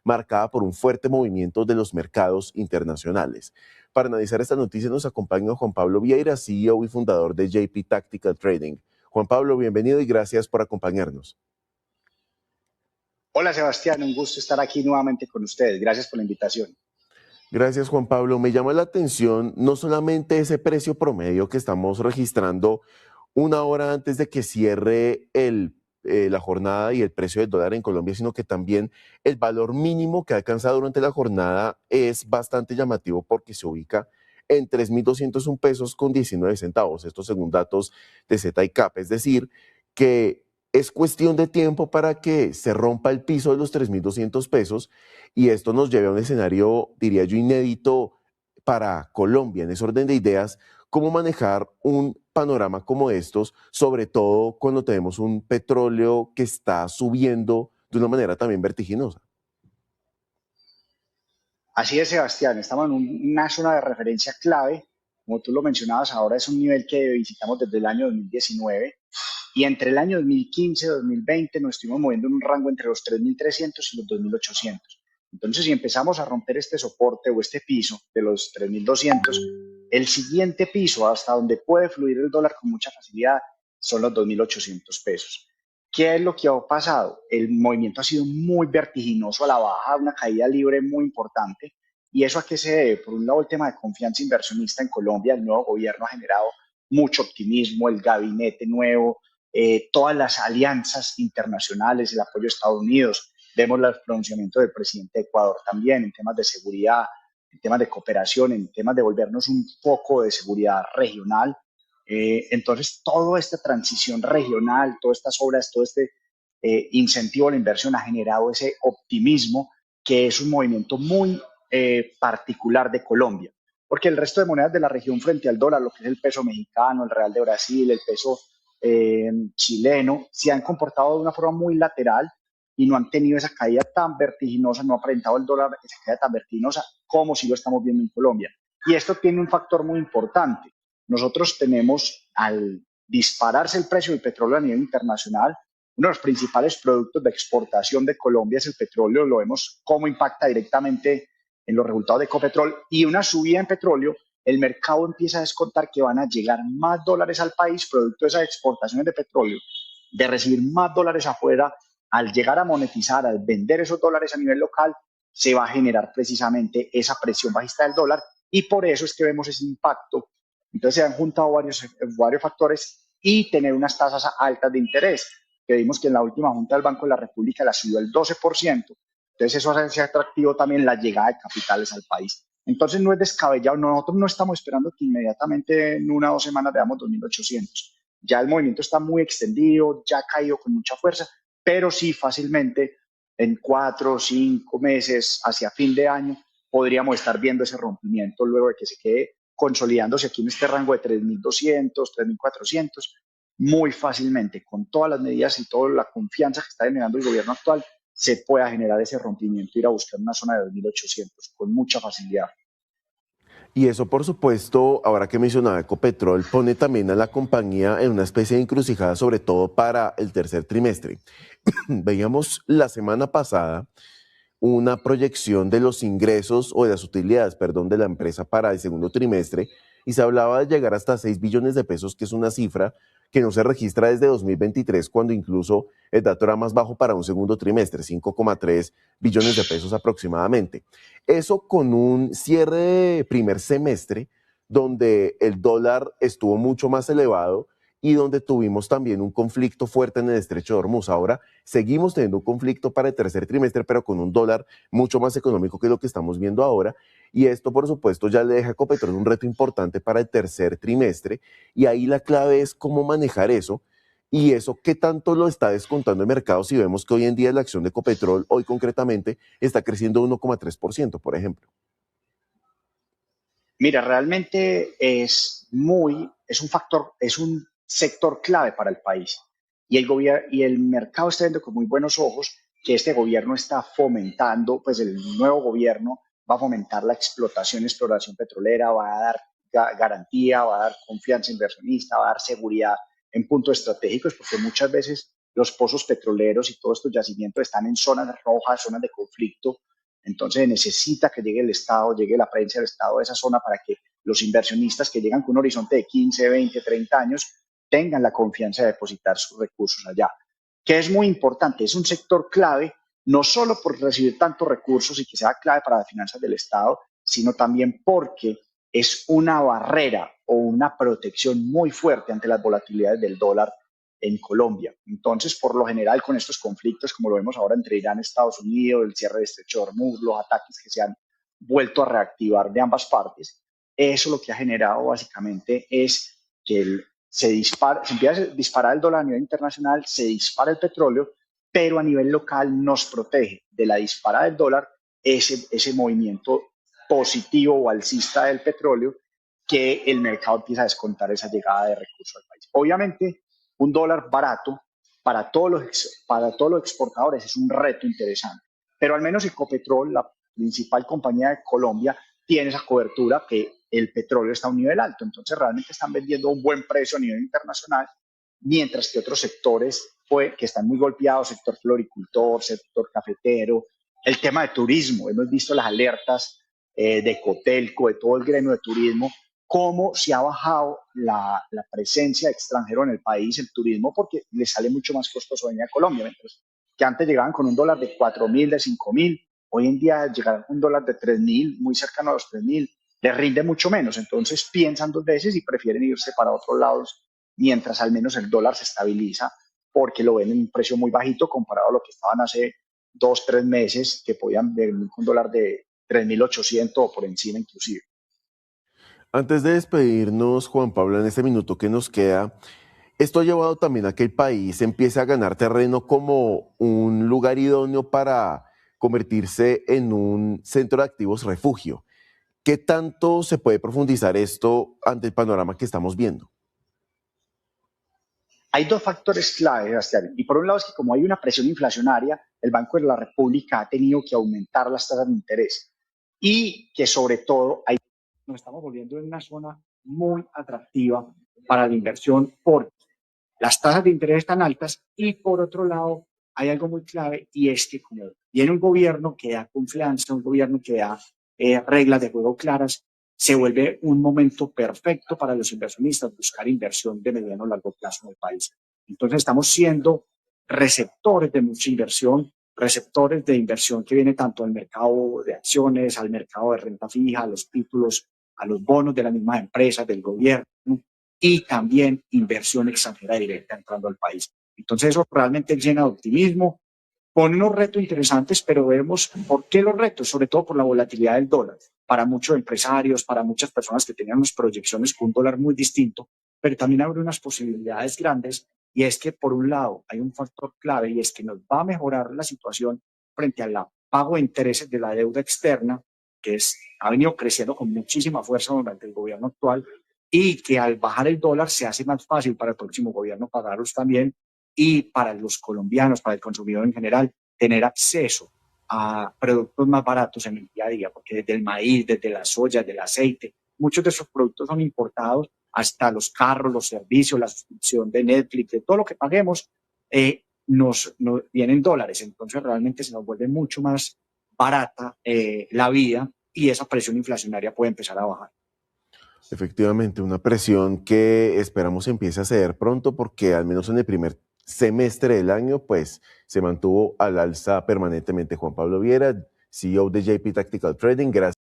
marcada por un fuerte movimiento de los mercados internacionales. Para analizar esta noticia nos acompaña Juan Pablo Vieira, CEO y fundador de JP Tactical Trading. Juan Pablo, bienvenido y gracias por acompañarnos. Hola Sebastián, un gusto estar aquí nuevamente con ustedes. Gracias por la invitación. Gracias, Juan Pablo. Me llama la atención no solamente ese precio promedio que estamos registrando una hora antes de que cierre la jornada y el precio del dólar en Colombia, sino que también el valor mínimo que ha alcanzado durante la jornada es bastante llamativo porque se ubica en 3.201 pesos con 19 centavos. Esto según datos de Z-ICAP, es decir, que es cuestión de tiempo para que se rompa el piso de los 3.200 pesos y esto nos lleva a un escenario, diría yo, inédito para Colombia. En ese orden de ideas, ¿cómo manejar un panorama como estos, sobre todo cuando tenemos un petróleo que está subiendo de una manera también vertiginosa? Así es, Sebastián, estamos en una zona de referencia clave. Como tú lo mencionabas, ahora es un nivel que visitamos desde el año 2019 y entre el año 2015 y 2020 nos estuvimos moviendo en un rango entre los 3.300 y los 2.800. Entonces, si empezamos a romper este soporte o este piso de los 3.200, el siguiente piso hasta donde puede fluir el dólar con mucha facilidad son los 2.800 pesos. ¿Qué es lo que ha pasado? El movimiento ha sido muy vertiginoso a la baja, una caída libre muy importante. ¿Y eso a qué se debe? Por un lado, el tema de confianza inversionista en Colombia. El nuevo gobierno ha generado mucho optimismo, el gabinete nuevo, todas las alianzas internacionales, el apoyo de Estados Unidos. Vemos los pronunciamientos del presidente de Ecuador también en temas de seguridad, en temas de cooperación, en temas de volvernos un foco de seguridad regional. Entonces, toda esta transición regional, todas estas obras, todo este incentivo a la inversión ha generado ese optimismo que es un movimiento muy particular de Colombia, porque el resto de monedas de la región frente al dólar, lo que es el peso mexicano, el real de Brasil, el peso chileno, se han comportado de una forma muy lateral y no han tenido esa caída tan vertiginosa, no ha aparentado el dólar esa caída tan vertiginosa como si lo estamos viendo en Colombia. Y esto tiene un factor muy importante. Nosotros tenemos, al dispararse el precio del petróleo a nivel internacional, uno de los principales productos de exportación de Colombia es el petróleo. Lo vemos cómo impacta directamente en los resultados de Ecopetrol, y una subida en petróleo, el mercado empieza a descontar que van a llegar más dólares al país producto de esas exportaciones de petróleo, de recibir más dólares afuera. Al llegar a monetizar, al vender esos dólares a nivel local, se va a generar precisamente esa presión bajista del dólar, y por eso es que vemos ese impacto. Entonces se han juntado varios factores y tener unas tasas altas de interés, que vimos que en la última junta del Banco de la República la subió el 12%. Entonces eso hace atractivo también la llegada de capitales al país. Entonces no es descabellado, nosotros no estamos esperando que inmediatamente en 1 o 2 semanas veamos 2.800. Ya el movimiento está muy extendido, ya ha caído con mucha fuerza, pero sí fácilmente en 4 o 5 meses hacia fin de año podríamos estar viendo ese rompimiento luego de que se quede consolidándose aquí en este rango de 3.200, 3.400, muy fácilmente, con todas las medidas y toda la confianza que está generando el gobierno actual, se pueda generar ese rompimiento, ir a buscar una zona de 2.800 con mucha facilidad. Y eso, por supuesto, ahora que mencionaba Ecopetrol, pone también a la compañía en una especie de encrucijada, sobre todo para el tercer trimestre. Veíamos la semana pasada una proyección de los ingresos o de las utilidades, perdón, de la empresa para el segundo trimestre y se hablaba de llegar hasta 6 billones de pesos, que es una cifra que no se registra desde 2023, cuando incluso el dato era más bajo para un segundo trimestre, 5,3 billones de pesos aproximadamente. Eso con un cierre de primer semestre donde el dólar estuvo mucho más elevado y donde tuvimos también un conflicto fuerte en el estrecho de Hormuz. Ahora seguimos teniendo un conflicto para el tercer trimestre, pero con un dólar mucho más económico que lo que estamos viendo ahora. Y esto, por supuesto, ya le deja a Ecopetrol un reto importante para el tercer trimestre. Y ahí la clave es cómo manejar eso. Y eso, ¿qué tanto lo está descontando el mercado? Si vemos que hoy en día la acción de Ecopetrol, hoy concretamente, está creciendo 1,3%, por ejemplo. Mira, realmente es un factor, es un sector clave para el país. Y el gobierno y el mercado está viendo con muy buenos ojos que este gobierno está fomentando, pues el nuevo gobierno va a fomentar la explotación y exploración petrolera, va a dar garantía, va a dar confianza inversionista, va a dar seguridad en puntos estratégicos, porque muchas veces los pozos petroleros y todos estos yacimientos están en zonas rojas, zonas de conflicto, Entonces necesita que llegue el Estado, llegue la prensa del Estado a esa zona para que los inversionistas que llegan con un horizonte de 15, 20, 30 años tengan la confianza de depositar sus recursos allá, que es muy importante, es un sector clave, no solo por recibir tantos recursos y que sea clave para las finanzas del Estado, sino también porque es una barrera o una protección muy fuerte ante las volatilidades del dólar en Colombia. Entonces, por lo general, con estos conflictos, como lo vemos ahora entre Irán y Estados Unidos, el cierre de Estrecho de Hormuz, los ataques que se han vuelto a reactivar de ambas partes, eso lo que ha generado básicamente es que se empieza a disparar el dólar a nivel internacional, se dispara el petróleo, pero a nivel local nos protege de la disparada del dólar ese movimiento positivo o alcista del petróleo, que el mercado empieza a descontar esa llegada de recursos al país. Obviamente, un dólar barato para todos los exportadores es un reto interesante, pero al menos Ecopetrol, la principal compañía de Colombia, tiene esa cobertura que el petróleo está a un nivel alto, entonces realmente están vendiendo a un buen precio a nivel internacional, mientras que otros sectores que están muy golpeados, sector floricultor, sector cafetero, el tema de turismo, hemos visto las alertas de Cotelco, de todo el gremio de turismo, cómo se ha bajado la presencia de extranjero en el país, el turismo, porque le sale mucho más costoso venir a Colombia, mientras que antes llegaban con un dólar de 4.000, de 5.000, hoy en día llegar a un dólar de 3.000, muy cercano a los 3.000, les rinde mucho menos, entonces piensan dos veces y prefieren irse para otros lados, mientras al menos el dólar se estabiliza, porque lo ven en un precio muy bajito comparado a lo que estaban hace 2, 3 meses, que podían venir con un dólar de 3.800 o por encima inclusive. Antes de despedirnos, Juan Pablo, en este minuto que nos queda, esto ha llevado también a que el país empiece a ganar terreno como un lugar idóneo para convertirse en un centro de activos refugio. ¿Qué tanto se puede profundizar esto ante el panorama que estamos viendo? Hay dos factores clave, Sebastián. Y por un lado es que como hay una presión inflacionaria, el Banco de la República ha tenido que aumentar las tasas de interés y que sobre todo nos estamos volviendo en una zona muy atractiva para la inversión por las tasas de interés están altas y por otro lado hay algo muy clave y es que como viene un gobierno que da confianza, un gobierno que da reglas de juego claras, se vuelve un momento perfecto para los inversionistas buscar inversión de mediano a largo plazo en el país. Entonces estamos siendo receptores de mucha inversión, receptores de inversión que viene tanto al mercado de acciones, al mercado de renta fija, a los títulos, a los bonos de las mismas empresas, del gobierno, y también inversión extranjera directa entrando al país. Entonces eso realmente llena de optimismo, pone unos retos interesantes, pero vemos por qué los retos, sobre todo por la volatilidad del dólar. Para muchos empresarios, para muchas personas que tenían unas proyecciones con un dólar muy distinto, pero también abre unas posibilidades grandes y es que por un lado hay un factor clave y es que nos va a mejorar la situación frente al pago de intereses de la deuda externa, ha venido creciendo con muchísima fuerza durante el gobierno actual y que al bajar el dólar se hace más fácil para el próximo gobierno pagarlos también y para los colombianos, para el consumidor en general, tener acceso a productos más baratos en el día a día, porque desde el maíz, desde la soya, del aceite, muchos de esos productos son importados, hasta los carros, los servicios, la suscripción de Netflix, de todo lo que paguemos, nos vienen dólares, entonces realmente se nos vuelve mucho más barata la vida y esa presión inflacionaria puede empezar a bajar. Efectivamente, una presión que esperamos empiece a ceder pronto porque al menos en el primer semestre del año pues se mantuvo al alza permanentemente. Juan Pablo Viera, CEO de JP Tactical Trading, gracias.